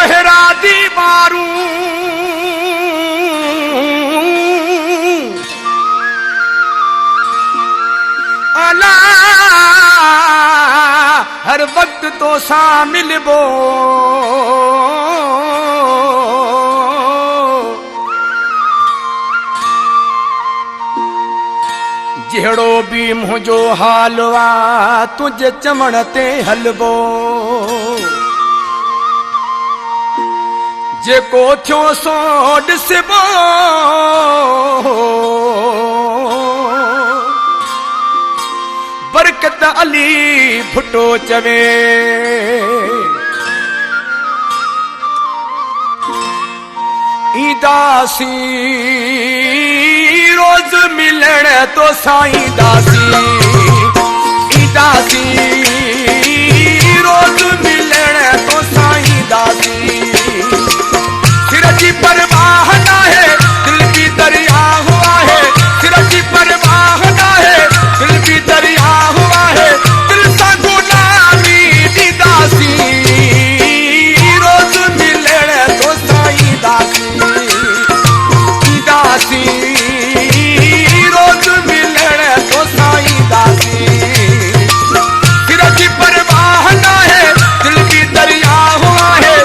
गहरा दीवारूं अला हर वक्त तो सा मिलबो जहिड़ो भी मुंहिंजो हाल आ तुझे चवण ते हलबो जेको थियो सो ॾिसबो बरकत अली भुट्टो चवे ईंदासी रोज मिलण तो साईं दासी ईंदासी रोज मिलण तो साईं दासी सिर जी परवाह ना है दिल की दरिया हुआ है सिर जी परवाह ना है दिल की दरिया हुआ है दिल सा गुलामी दी दासी रोज मिलण तो साईं दासी दासी रोज मिलण तो साईं दासी सिर की परवाह ना है दिल की दरिया हुआ है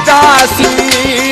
दासी